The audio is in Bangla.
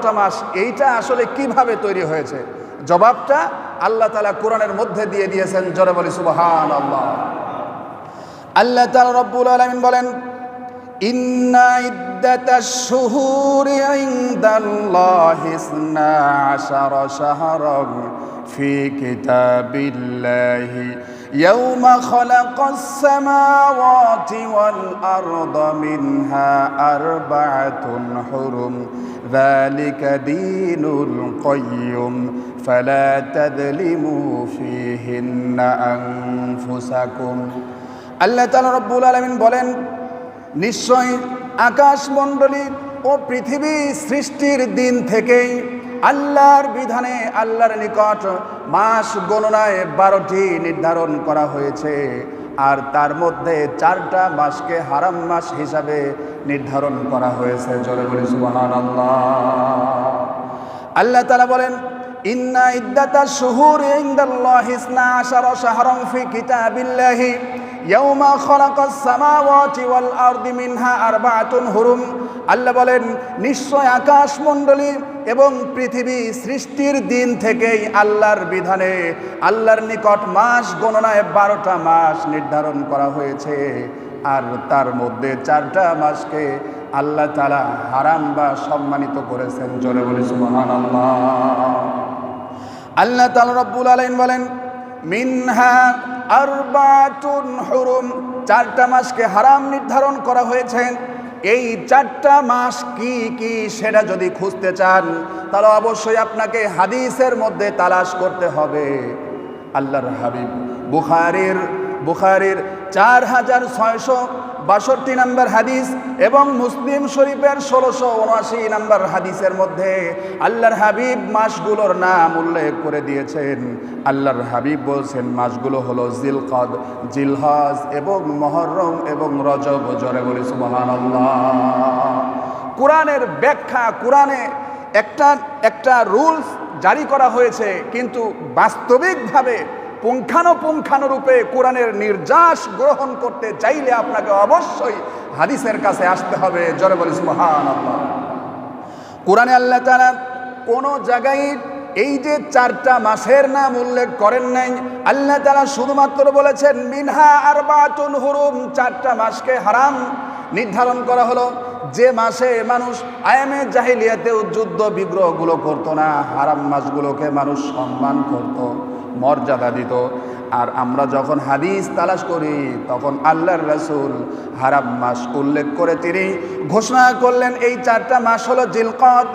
12টা মাস, এইটা আসলে কিভাবে তৈরি হয়েছে? জবাবটা আল্লাহ তাআলা কোরআনের মধ্যে দিয়ে দিয়েছেন। জোরে বলি সুবহানাল্লাহ। আল্লাহ তাআলা রব্বুল আলামিন বলেন, ইন্না ইদ্দাতাশ শুহুরি ইনদাল্লাহি 12 শাহরান ফি কিতাবিল্লাহি ইয়াওমা খালাকাস সামাওয়াতি ওয়াল আরদা মিনহা আরবা'তুন হুরুম যালিকা দীনুল কাইয়্যিম ফালা তাযলিমু ফীহিন্না আনফুসাকুম। আল্লাহ তাআলা রব্বুল আলামিন বলেন, নিশ্চয় আকাশমণ্ডলী ও পৃথিবী সৃষ্টির দিন থেকেই আল্লাহর বিধানে আল্লাহর নিকট মাস গণনায় 12টি নির্ধারণ করা হয়েছে, আর তার মধ্যে 4টা মাসকে হারাম মাস হিসাবে নির্ধারণ করা হয়েছে। জোরে বলি সুবহানাল্লাহ। আল্লাহ তাআলা বলেন, ইন্না ইদ্দাতাশ শুহুরি ইনদাল্লাহি 12 শাহরান ফি কিতাবিল্লাহি ইয়াওমা খালাকাস সামাওয়াতি ওয়াল আরদি মিনহা আরবা'তুন হুরুম। আল্লাহ বলেন, নিশ্চয় আকাশমণ্ডলী এবং পৃথিবী সৃষ্টির দিন থেকেই আল্লাহর বিধানে আল্লাহর নিকট মাস গণনায় 12টা মাস নির্ধারণ করা হয়েছে, আর তার মধ্যে 4টা মাসকে আল্লাহ তাআলা হারাম বা সম্মানিত করেছেন। জোরে বলি সুবহানাল্লাহ। আল্লাহ তাআলা রব্বুল আলামিন বলেন, মিনহা আরবা'তুন হুরুম, 4টা মাসকে হারাম নির্ধারণ করা হয়েছে। এই 4টা মাস কি কি সেটা যদি খুঁজতে চান তাহলে অবশ্যই আপনাকে হাদিসের মধ্যে তালাশ করতে হবে। আল্লাহর হাবিব বুখারীর 4662 নম্বর হাদিস এবং মুসলিম শরীফের 1679 নম্বর হাদিসের মধ্যে আল্লাহর হাবিব মাসগুলোর নাম উল্লেখ করে দিয়েছেন। আল্লাহর হাবিব বলছেন মাসগুলো হলো জিলকদ, জিলহজ এবং মুহররম এবং রজব। জোরে বলি সুবহানাল্লাহ। কোরআনের ব্যাখ্যা, কোরআনে একটা রুলস জারি করা হয়েছে, কিন্তু বাস্তবিকভাবে পুঙ্খানুপুঙ্খানুরূপে কোরআনের নির্যাস গ্রহণ করতে চাইলে আপনাকে অবশ্যই হাদিসের কাছে আসতে হবে। জোরে বলি সুবহানাল্লাহ। কোরআনে আল্লাহ তাআলা কোনো জায়গায় এই যে 4টা মাসের নাম উল্লেখ করেন নাই। আল্লাহ তাআলা শুধুমাত্র বলেছেন মিনহা আরবা'তুন হুরুম, 4টা মাসকে হারাম নির্ধারণ করা হলো। যে মাসে মানুষ আয়ামে জাহিলিয়াতেও যুদ্ধ বিগ্রহগুলো করতো না, হারাম মাসগুলোকে মানুষ সম্মান করত, মর্যাদা দিত। আর আমরা যখন হাদিস তালাশ করি তখন আল্লাহর রাসূল হারাম মাস উল্লেখ করে তিনি ঘোষণা করলেন এই 4টা মাস হলো জিলকদ,